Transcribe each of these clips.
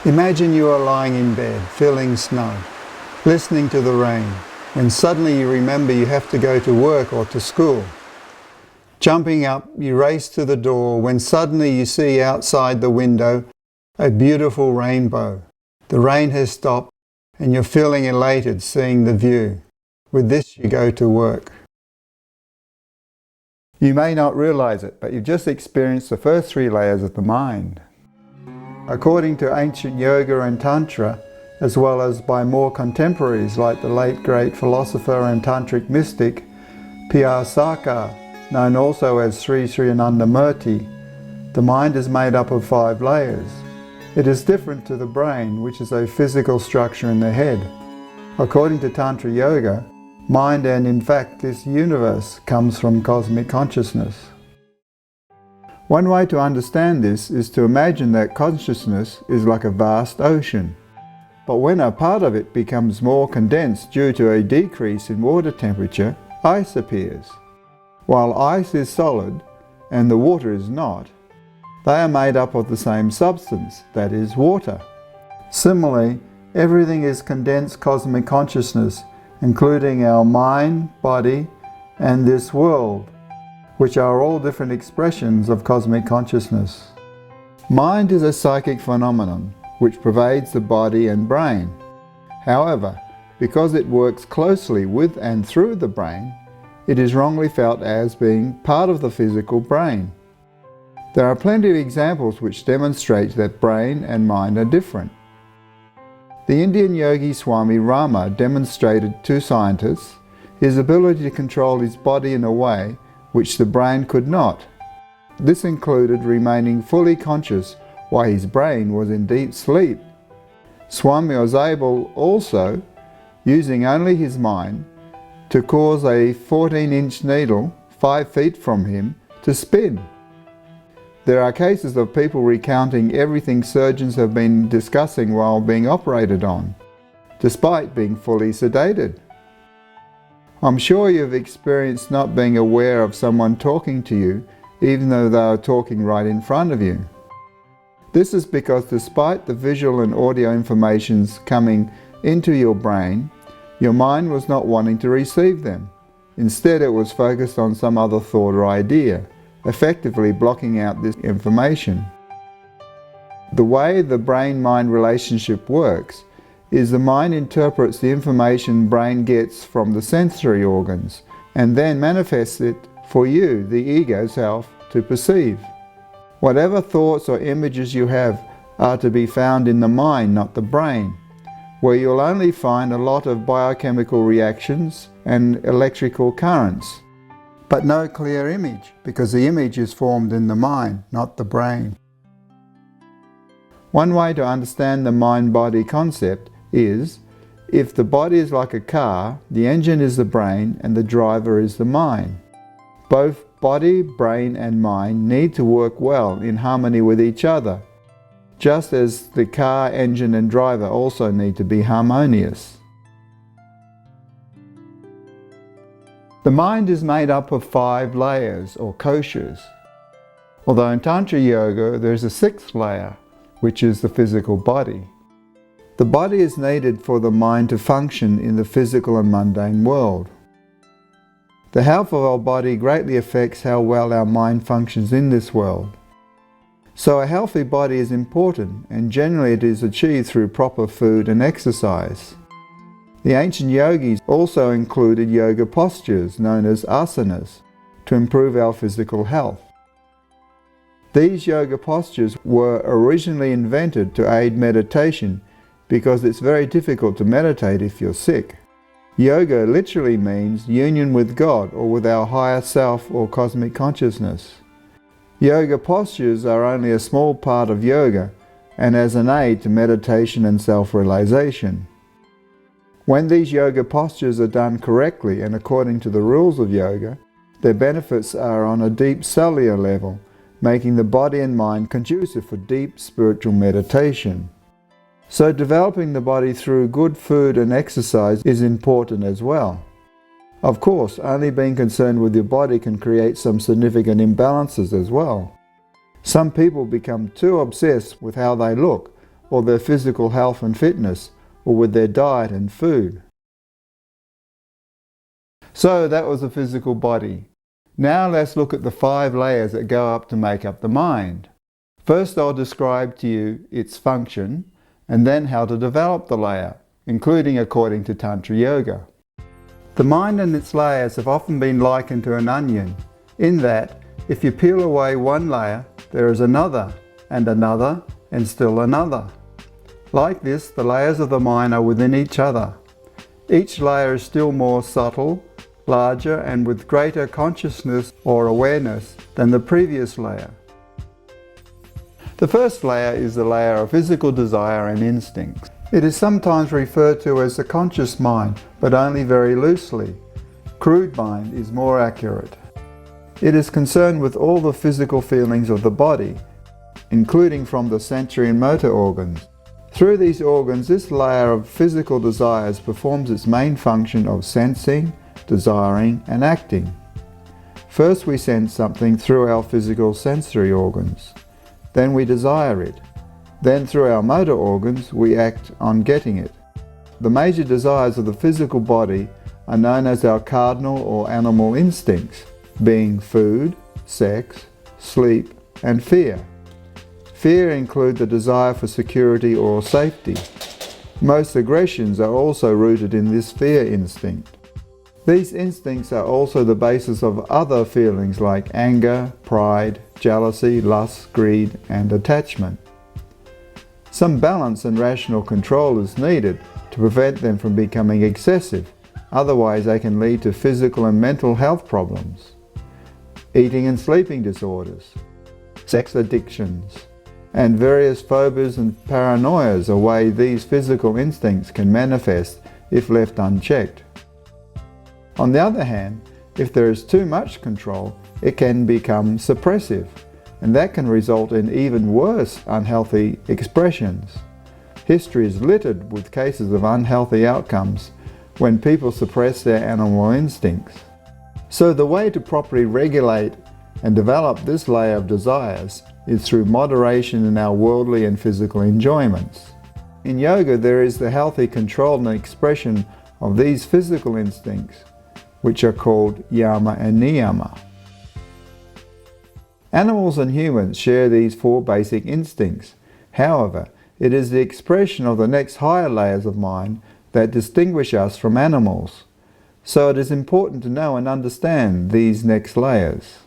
Imagine you are lying in bed, feeling snug, listening to the rain, when suddenly you remember you have to go to work or to school. Jumping up, you race to the door when suddenly you see outside the window a beautiful rainbow. The rain has stopped and you're feeling elated seeing the view. With this you go to work. You may not realize it, but you've just experienced the first 3 layers of the mind. According to ancient yoga and tantra, as well as by more contemporaries like the late great philosopher and tantric mystic Sarkar, known also as Sri Sri Anandamurti, the mind is made up of 5 layers. It is different to the brain, which is a physical structure in the head. According to Tantra Yoga, mind and in fact this universe comes from cosmic consciousness. One way to understand this is to imagine that consciousness is like a vast ocean. But when a part of it becomes more condensed due to a decrease in water temperature, ice appears. While ice is solid and the water is not, they are made up of the same substance, that is, water. Similarly, everything is condensed cosmic consciousness, including our mind, body, and this world, which are all different expressions of cosmic consciousness. Mind is a psychic phenomenon which pervades the body and brain. However, because it works closely with and through the brain, it is wrongly felt as being part of the physical brain. There are plenty of examples which demonstrate that brain and mind are different. The Indian yogi Swami Rama demonstrated to scientists his ability to control his body in a way which the brain could not. This included remaining fully conscious while his brain was in deep sleep. Swami was able also, using only his mind, to cause a 14-inch needle 5 feet from him to spin. There are cases of people recounting everything surgeons have been discussing while being operated on, despite being fully sedated. I'm sure you've experienced not being aware of someone talking to you, even though they are talking right in front of you. This is because despite the visual and audio informations coming into your brain, your mind was not wanting to receive them. Instead, it was focused on some other thought or idea, effectively blocking out this information. The way the brain-mind relationship works is the mind interprets the information brain gets from the sensory organs and then manifests it for you, the ego self, to perceive. Whatever thoughts or images you have are to be found in the mind, not the brain, where you'll only find a lot of biochemical reactions and electrical currents, but no clear image, because the image is formed in the mind, not the brain. One way to understand the mind-body concept is, if the body is like a car, the engine is the brain and the driver is the mind. Both body, brain and mind need to work well in harmony with each other, just as the car, engine and driver also need to be harmonious. The mind is made up of 5 layers or koshas, although in Tantra Yoga there is a 6th layer, which is the physical body. The body is needed for the mind to function in the physical and mundane world. The health of our body greatly affects how well our mind functions in this world. So a healthy body is important, and generally it is achieved through proper food and exercise. The ancient yogis also included yoga postures, known as asanas, to improve our physical health. These yoga postures were originally invented to aid meditation because it's very difficult to meditate if you're sick. Yoga literally means union with God or with our higher self or cosmic consciousness. Yoga postures are only a small part of yoga and as an aid to meditation and self-realization. When these yoga postures are done correctly and according to the rules of yoga, their benefits are on a deep cellular level, making the body and mind conducive for deep spiritual meditation. So developing the body through good food and exercise is important as well. Of course, only being concerned with your body can create some significant imbalances as well. Some people become too obsessed with how they look, or their physical health and fitness, or with their diet and food. So that was the physical body. Now let's look at the 5 layers that go up to make up the mind. First I'll describe to you its function, and then how to develop the layer, including according to Tantra Yoga. The mind and its layers have often been likened to an onion, in that if you peel away one layer, there is another, and still another. Like this, the layers of the mind are within each other. Each layer is still more subtle, larger, and with greater consciousness or awareness than the previous layer. The first layer is the layer of physical desire and instincts. It is sometimes referred to as the conscious mind, but only very loosely. Crude mind is more accurate. It is concerned with all the physical feelings of the body, including from the sensory and motor organs. Through these organs, this layer of physical desires performs its main function of sensing, desiring, and acting. First we sense something through our physical sensory organs. Then we desire it. Then through our motor organs we act on getting it. The major desires of the physical body are known as our cardinal or animal instincts, being food, sex, sleep, and fear. Fear includes the desire for security or safety. Most aggressions are also rooted in this fear instinct. These instincts are also the basis of other feelings like anger, pride, jealousy, lust, greed, and attachment. Some balance and rational control is needed to prevent them from becoming excessive, otherwise they can lead to physical and mental health problems. Eating and sleeping disorders, sex addictions, and various phobias and paranoias are ways these physical instincts can manifest if left unchecked. On the other hand, if there is too much control, it can become suppressive, and that can result in even worse unhealthy expressions. History is littered with cases of unhealthy outcomes when people suppress their animal instincts. So the way to properly regulate and develop this layer of desires is through moderation in our worldly and physical enjoyments. In yoga, there is the healthy control and expression of these physical instincts, which are called yama and niyama. Animals and humans share these 4 basic instincts. However, it is the expression of the next higher layers of mind that distinguish us from animals. So it is important to know and understand these next layers.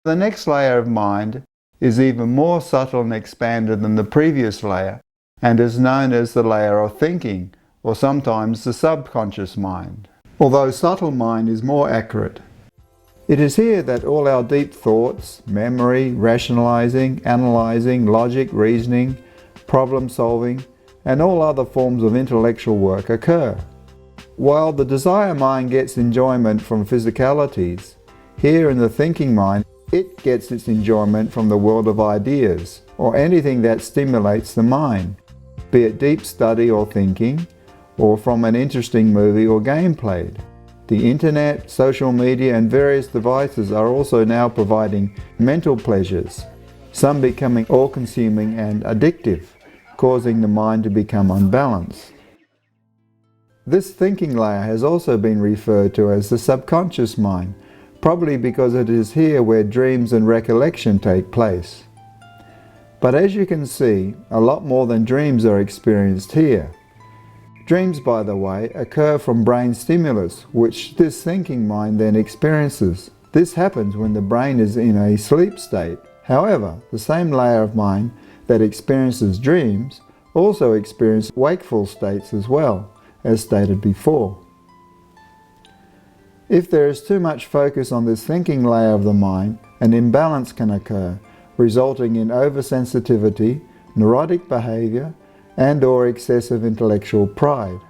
The next layer of mind is even more subtle and expanded than the previous layer, and is known as the layer of thinking, or sometimes the subconscious mind, although subtle mind is more accurate. It is here that all our deep thoughts, memory, rationalizing, analyzing, logic, reasoning, problem solving, and all other forms of intellectual work occur. While the desire mind gets enjoyment from physicalities, here in the thinking mind, it gets its enjoyment from the world of ideas, or anything that stimulates the mind, be it deep study or thinking, or from an interesting movie or game played. The internet, social media, and various devices are also now providing mental pleasures, some becoming all-consuming and addictive, causing the mind to become unbalanced. This thinking layer has also been referred to as the subconscious mind, probably because it is here where dreams and recollection take place. But as you can see, a lot more than dreams are experienced here. Dreams, by the way, occur from brain stimulus, which this thinking mind then experiences. This happens when the brain is in a sleep state. However, the same layer of mind that experiences dreams also experiences wakeful states as well, as stated before. If there is too much focus on this thinking layer of the mind, an imbalance can occur, resulting in oversensitivity, neurotic behavior, and/or excessive intellectual pride.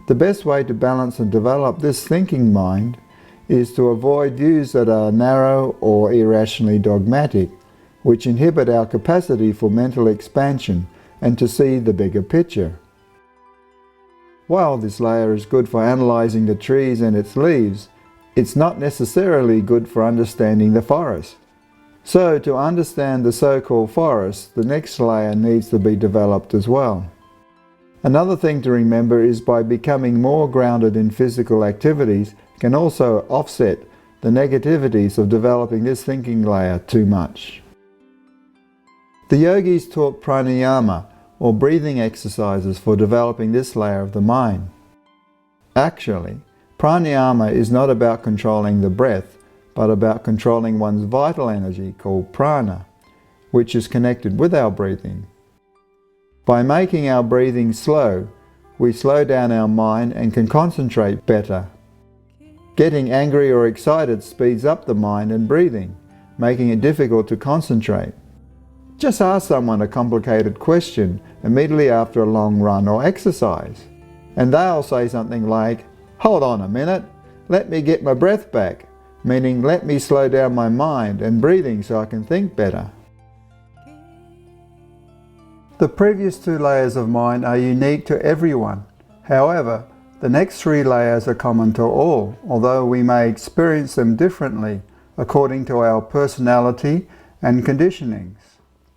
The best way to balance and develop this thinking mind is to avoid views that are narrow or irrationally dogmatic, which inhibit our capacity for mental expansion and to see the bigger picture. While this layer is good for analyzing the trees and its leaves, it's not necessarily good for understanding the forest. So to understand the so-called forest, the next layer needs to be developed as well. Another thing to remember is by becoming more grounded in physical activities can also offset the negativities of developing this thinking layer too much. The yogis taught pranayama, or breathing exercises, for developing this layer of the mind. Actually, pranayama is not about controlling the breath, but about controlling one's vital energy called prana, which is connected with our breathing. By making our breathing slow, we slow down our mind and can concentrate better. Getting angry or excited speeds up the mind and breathing, making it difficult to concentrate. Just ask someone a complicated question immediately after a long run or exercise, and they'll say something like, "Hold on a minute, let me get my breath back," meaning let me slow down my mind and breathing so I can think better. The previous two layers of mind are unique to everyone. However, the next three layers are common to all, although we may experience them differently according to our personality and conditionings.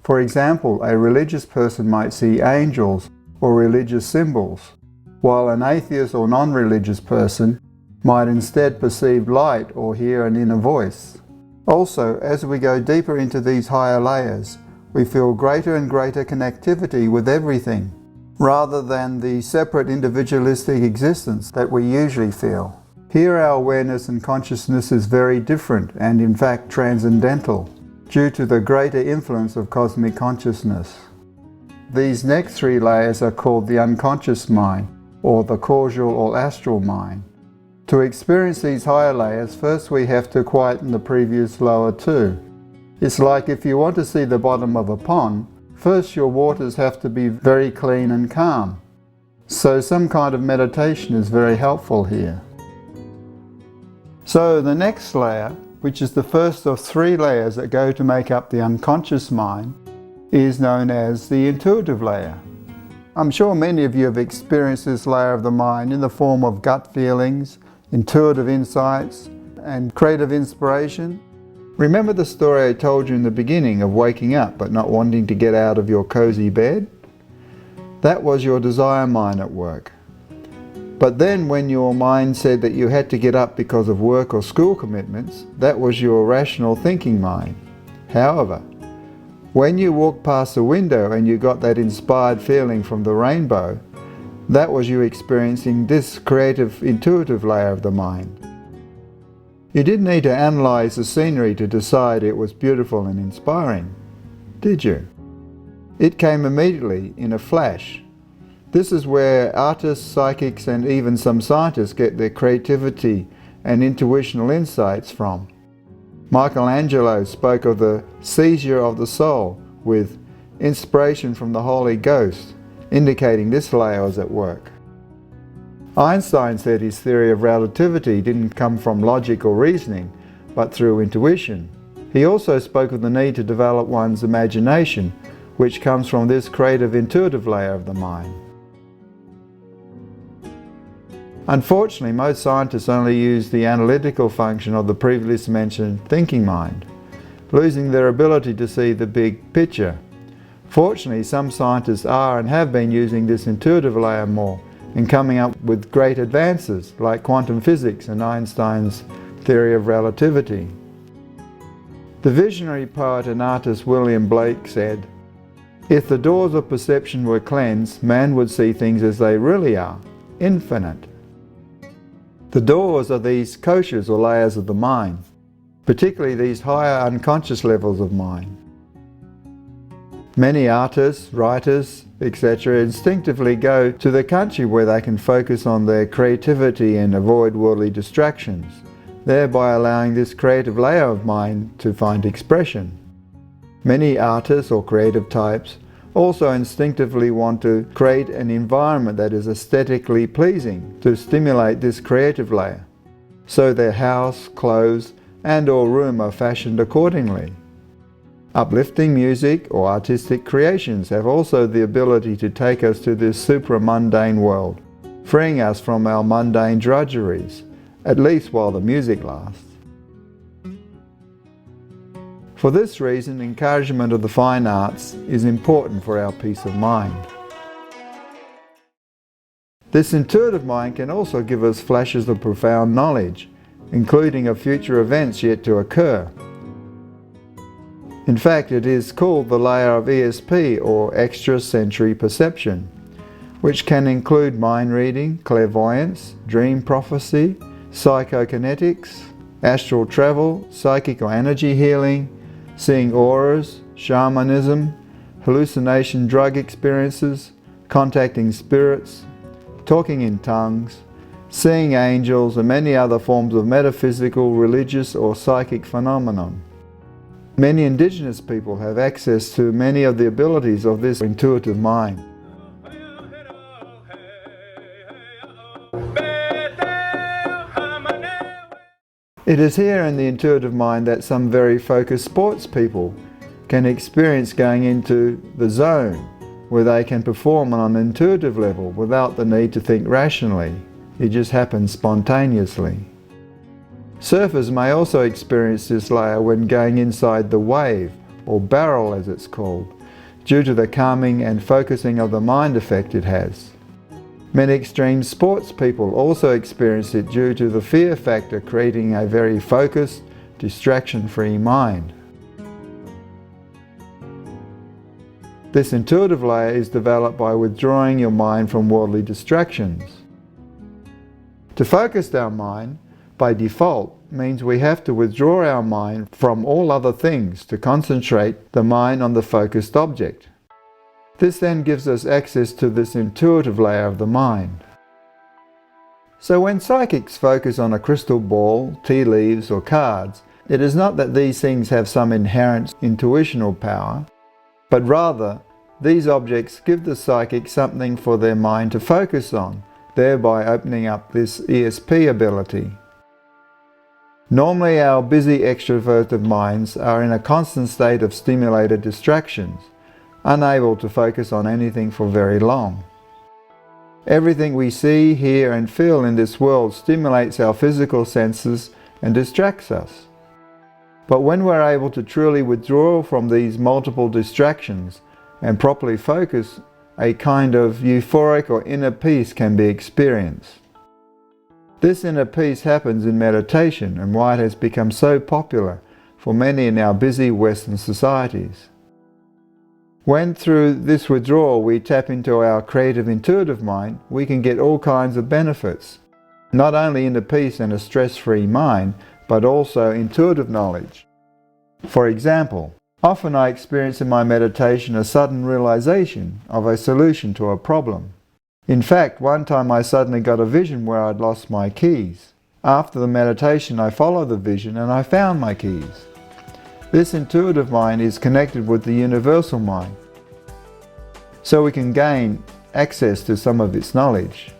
For example, a religious person might see angels or religious symbols, while an atheist or non-religious person might instead perceive light or hear an inner voice. Also, as we go deeper into these higher layers, we feel greater and greater connectivity with everything, rather than the separate individualistic existence that we usually feel. Here our awareness and consciousness is very different and in fact transcendental, due to the greater influence of cosmic consciousness. These next three layers are called the unconscious mind, or the causal or astral mind. To experience these higher layers, first we have to quieten the previous lower two. It's like if you want to see the bottom of a pond, first your waters have to be very clean and calm. So some kind of meditation is very helpful here. So the next layer, which is the first of three layers that go to make up the unconscious mind, is known as the intuitive layer. I'm sure many of you have experienced this layer of the mind in the form of gut feelings, intuitive insights, and creative inspiration. Remember the story I told you in the beginning of waking up but not wanting to get out of your cozy bed? That was your desire mind at work. But then when your mind said that you had to get up because of work or school commitments, that was your rational thinking mind. However, when you walked past the window and you got that inspired feeling from the rainbow, that was you experiencing this creative, intuitive layer of the mind. You didn't need to analyze the scenery to decide it was beautiful and inspiring, did you? It came immediately, in a flash. This is where artists, psychics, and even some scientists get their creativity and intuitional insights from. Michelangelo spoke of the seizure of the soul with inspiration from the Holy Ghost, indicating this layer was at work. Einstein said his theory of relativity didn't come from logic or reasoning, but through intuition. He also spoke of the need to develop one's imagination, which comes from this creative, intuitive layer of the mind. Unfortunately, most scientists only use the analytical function of the previously mentioned thinking mind, losing their ability to see the big picture. Fortunately, some scientists are and have been using this intuitive layer more and coming up with great advances like quantum physics and Einstein's theory of relativity. The visionary poet and artist William Blake said, "If the doors of perception were cleansed, man would see things as they really are, infinite." The doors are these koshas or layers of the mind, particularly these higher unconscious levels of mind. Many artists, writers, etc. instinctively go to the country where they can focus on their creativity and avoid worldly distractions, thereby allowing this creative layer of mind to find expression. Many artists or creative types also instinctively want to create an environment that is aesthetically pleasing to stimulate this creative layer, so their house, clothes, and/or room are fashioned accordingly. Uplifting music or artistic creations have also the ability to take us to this supra-mundane world, freeing us from our mundane drudgeries, at least while the music lasts. For this reason, encouragement of the fine arts is important for our peace of mind. This intuitive mind can also give us flashes of profound knowledge, including of future events yet to occur. In fact, it is called the layer of ESP, or extrasensory perception, which can include mind reading, clairvoyance, dream prophecy, psychokinetics, astral travel, psychic or energy healing, seeing auras, shamanism, hallucination drug experiences, contacting spirits, talking in tongues, seeing angels, and many other forms of metaphysical, religious, or psychic phenomenon. Many indigenous people have access to many of the abilities of this intuitive mind. It is here in the intuitive mind that some very focused sports people can experience going into the zone, where they can perform on an intuitive level without the need to think rationally. It just happens spontaneously. Surfers may also experience this layer when going inside the wave, or barrel as it's called, due to the calming and focusing of the mind effect it has. Many extreme sports people also experience it due to the fear factor creating a very focused, distraction-free mind. This intuitive layer is developed by withdrawing your mind from worldly distractions. To focus our mind, by default, means we have to withdraw our mind from all other things to concentrate the mind on the focused object. This then gives us access to this intuitive layer of the mind. So when psychics focus on a crystal ball, tea leaves, or cards, it is not that these things have some inherent intuitional power, but rather these objects give the psychic something for their mind to focus on, thereby opening up this ESP ability. Normally our busy extroverted minds are in a constant state of stimulated distractions, unable to focus on anything for very long. Everything we see, hear and feel in this world stimulates our physical senses and distracts us. But when we're able to truly withdraw from these multiple distractions and properly focus, a kind of euphoric or inner peace can be experienced. This inner peace happens in meditation, and why it has become so popular for many in our busy Western societies. When through this withdrawal we tap into our creative intuitive mind, we can get all kinds of benefits, not only inner peace and a stress-free mind, but also intuitive knowledge. For example, often I experience in my meditation a sudden realization of a solution to a problem. In fact, one time I suddenly got a vision where I'd lost my keys. After the meditation I followed the vision and I found my keys. This intuitive mind is connected with the universal mind, so we can gain access to some of its knowledge.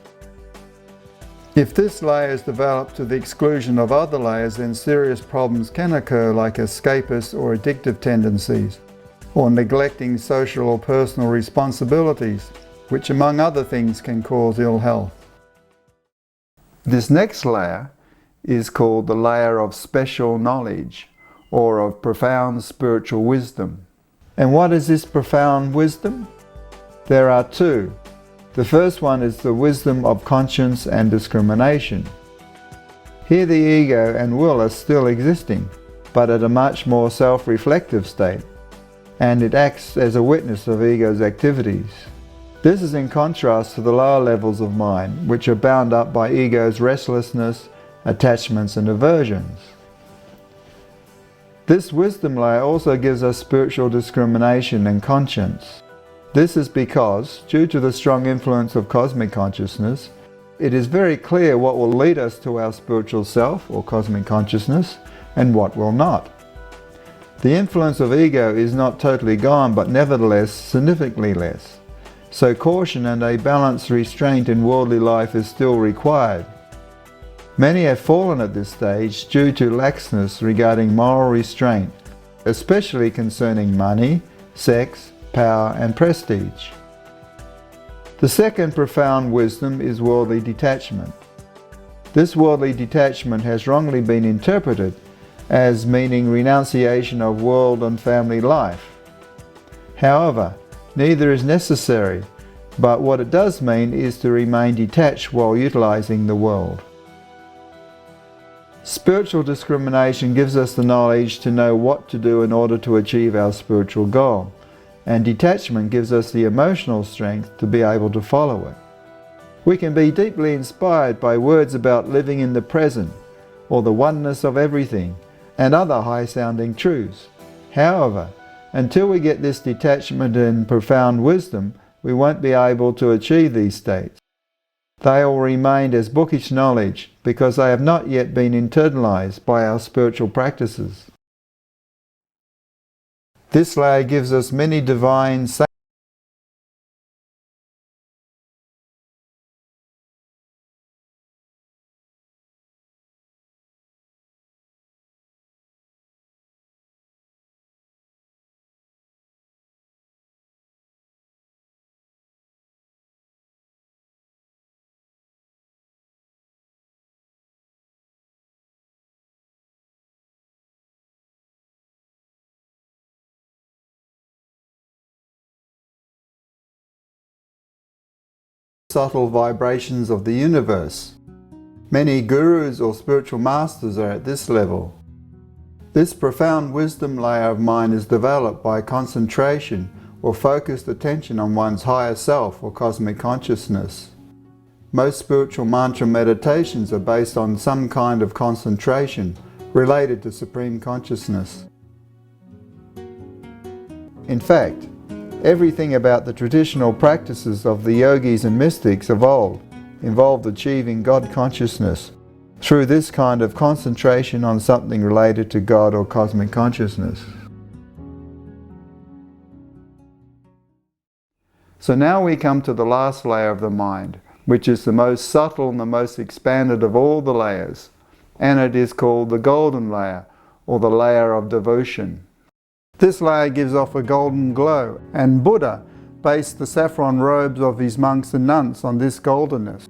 If this layer is developed to the exclusion of other layers, then serious problems can occur, like escapist or addictive tendencies, or neglecting social or personal responsibilities, which among other things can cause ill health. This next layer is called the layer of special knowledge, or of profound spiritual wisdom. And what is this profound wisdom? There are two. The first one is the wisdom of conscience and discrimination. Here the ego and will are still existing, but at a much more self-reflective state, and it acts as a witness of ego's activities. This is in contrast to the lower levels of mind, which are bound up by ego's restlessness, attachments and aversions. This wisdom layer also gives us spiritual discrimination and conscience. This is because, due to the strong influence of cosmic consciousness, it is very clear what will lead us to our spiritual self or cosmic consciousness and what will not. The influence of ego is not totally gone, but nevertheless significantly less. So caution and a balanced restraint in worldly life is still required. Many have fallen at this stage due to laxness regarding moral restraint, especially concerning money, sex, power and prestige. The second profound wisdom is worldly detachment. This worldly detachment has wrongly been interpreted as meaning renunciation of world and family life. However, neither is necessary, but what it does mean is to remain detached while utilizing the world. Spiritual discrimination gives us the knowledge to know what to do in order to achieve our spiritual goal, and detachment gives us the emotional strength to be able to follow it. We can be deeply inspired by words about living in the present, or the oneness of everything, and other high-sounding truths. However, until we get this detachment and profound wisdom, we won't be able to achieve these states. They will remain as bookish knowledge because they have not yet been internalized by our spiritual practices. This layer gives us many divine subtle vibrations of the universe. Many gurus or spiritual masters are at this level. This profound wisdom layer of mind is developed by concentration or focused attention on one's higher self or cosmic consciousness. Most spiritual mantra meditations are based on some kind of concentration related to supreme consciousness. In fact, everything about the traditional practices of the yogis and mystics of old involved achieving God consciousness through this kind of concentration on something related to God or cosmic consciousness. So now we come to the last layer of the mind, which is the most subtle and the most expanded of all the layers, and it is called the golden layer, or the layer of devotion. This layer gives off a golden glow, and Buddha based the saffron robes of his monks and nuns on this goldenness.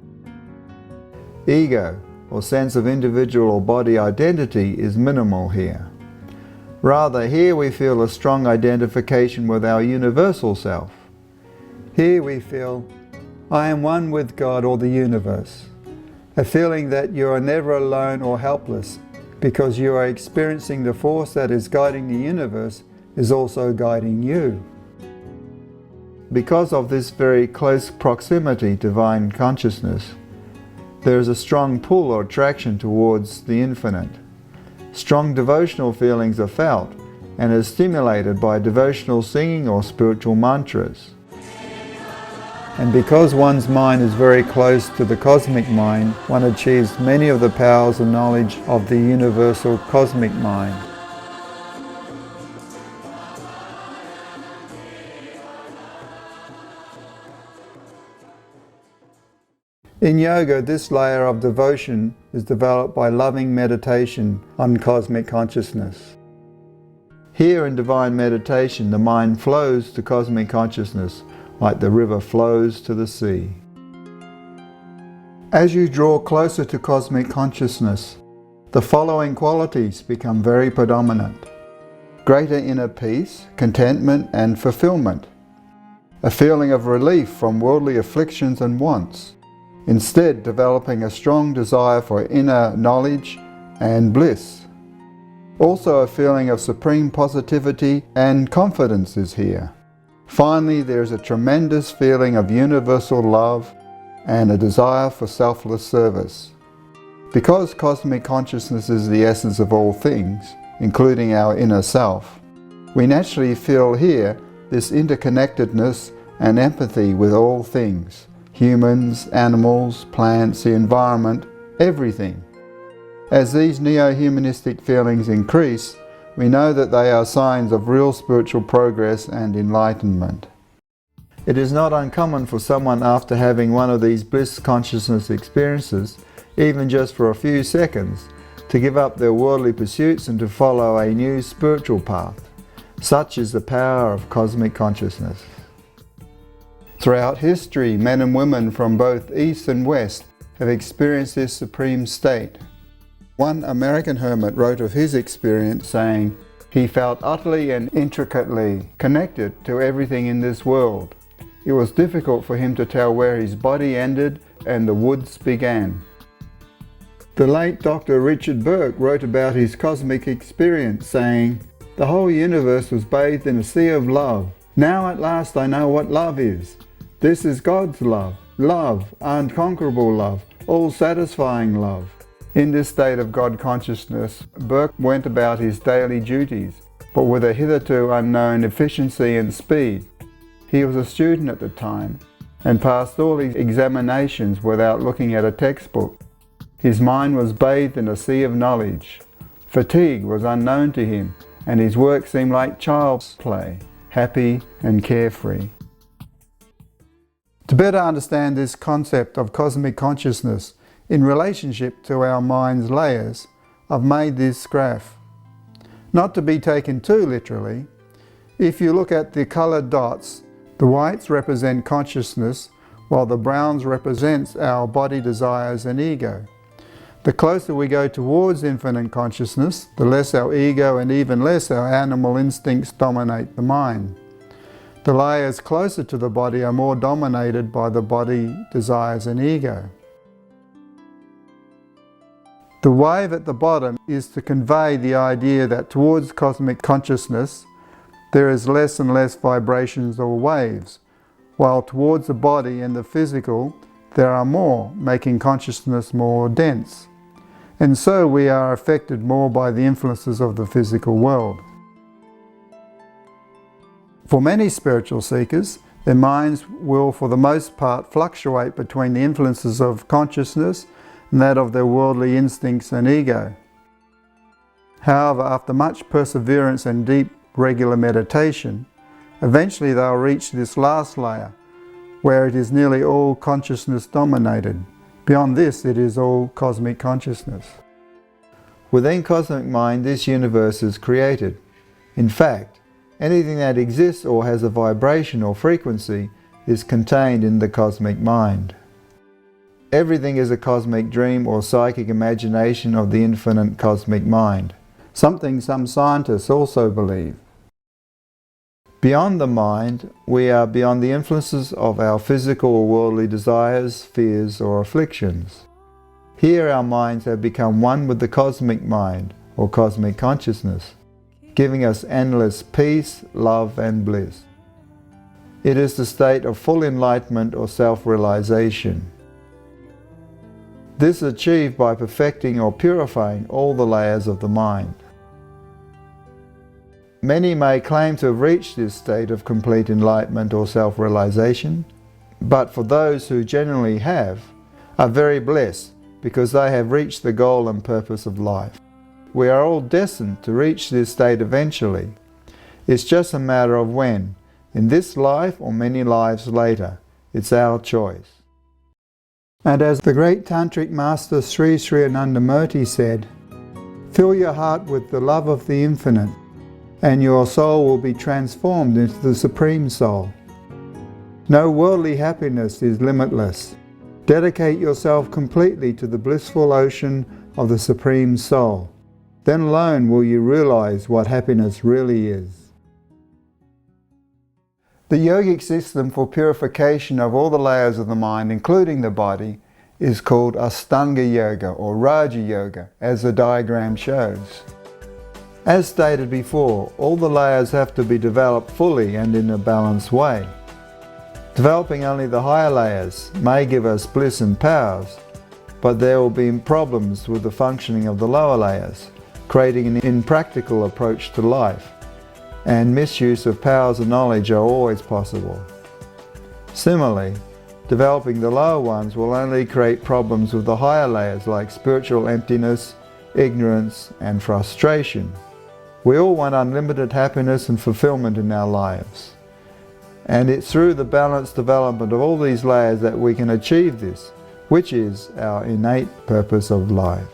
Ego, or sense of individual or body identity, is minimal here. Rather, here we feel a strong identification with our universal self. Here we feel, I am one with God or the universe. A feeling that you are never alone or helpless, because you are experiencing the force that is guiding the universe is also guiding you. Because of this very close proximity to divine consciousness, there is a strong pull or attraction towards the infinite. Strong devotional feelings are felt and is stimulated by devotional singing or spiritual mantras. And because one's mind is very close to the cosmic mind, one achieves many of the powers and knowledge of the universal cosmic mind. In yoga, this layer of devotion is developed by loving meditation on cosmic consciousness. Here in divine meditation, the mind flows to cosmic consciousness like the river flows to the sea. As you draw closer to cosmic consciousness, the following qualities become very predominant: greater inner peace, contentment and fulfillment, a feeling of relief from worldly afflictions and wants, instead developing a strong desire for inner knowledge and bliss. Also a feeling of supreme positivity and confidence is here. Finally, there is a tremendous feeling of universal love and a desire for selfless service. Because cosmic consciousness is the essence of all things, including our inner self, we naturally feel here this interconnectedness and empathy with all things: humans, animals, plants, the environment, everything. As these neo-humanistic feelings increase, we know that they are signs of real spiritual progress and enlightenment. It is not uncommon for someone, after having one of these bliss consciousness experiences, even just for a few seconds, to give up their worldly pursuits and to follow a new spiritual path. Such is the power of cosmic consciousness. Throughout history, men and women from both East and West have experienced this supreme state. One American hermit wrote of his experience saying, "He felt utterly and intricately connected to everything in this world. It was difficult for him to tell where his body ended and the woods began." The late Dr. Richard Burke wrote about his cosmic experience saying, "The whole universe was bathed in a sea of love. Now at last I know what love is. This is God's love. Love, unconquerable love, all-satisfying love." In this state of God consciousness, Burke went about his daily duties, but with a hitherto unknown efficiency and speed. He was a student at the time and passed all his examinations without looking at a textbook. His mind was bathed in a sea of knowledge. Fatigue was unknown to him, and his work seemed like child's play, happy and carefree. To better understand this concept of cosmic consciousness in relationship to our mind's layers, I've made this graph. Not to be taken too literally, if you look at the coloured dots, the whites represent consciousness, while the browns represents our body desires and ego. The closer we go towards infinite consciousness, the less our ego and even less our animal instincts dominate the mind. The layers closer to the body are more dominated by the body desires and ego. The wave at the bottom is to convey the idea that towards cosmic consciousness there is less and less vibrations or waves, while towards the body and the physical there are more, making consciousness more dense. And so we are affected more by the influences of the physical world. For many spiritual seekers, their minds will for the most part fluctuate between the influences of consciousness and that of their worldly instincts and ego. However, after much perseverance and deep regular meditation, eventually they'll reach this last layer, where it is nearly all consciousness dominated. Beyond this, it is all cosmic consciousness. Within cosmic mind, this universe is created. In fact, anything that exists or has a vibration or frequency is contained in the cosmic mind. Everything is a cosmic dream or psychic imagination of the infinite cosmic mind, something some scientists also believe. Beyond the mind, we are beyond the influences of our physical or worldly desires, fears or afflictions. Here our minds have become one with the cosmic mind or cosmic consciousness, giving us endless peace, love and bliss. It is the state of full enlightenment or self-realization. This is achieved by perfecting or purifying all the layers of the mind. Many may claim to have reached this state of complete enlightenment or self-realization, but for those who generally have, are very blessed because they have reached the goal and purpose of life. We are all destined to reach this state eventually. It's just a matter of when, in this life or many lives later. It's our choice. And as the great Tantric Master Sri Sri Anandamurti said, "Fill your heart with the love of the infinite, and your soul will be transformed into the Supreme Soul. No worldly happiness is limitless. Dedicate yourself completely to the blissful ocean of the Supreme Soul. Then alone will you realize what happiness really is." The yogic system for purification of all the layers of the mind, including the body, is called Ashtanga Yoga or Raja Yoga, as the diagram shows. As stated before, all the layers have to be developed fully and in a balanced way. Developing only the higher layers may give us bliss and powers, but there will be problems with the functioning of the lower layers, creating an impractical approach to life, and misuse of powers of knowledge are always possible. Similarly, developing the lower ones will only create problems with the higher layers like spiritual emptiness, ignorance and frustration. We all want unlimited happiness and fulfillment in our lives. And it's through the balanced development of all these layers that we can achieve this, which is our innate purpose of life.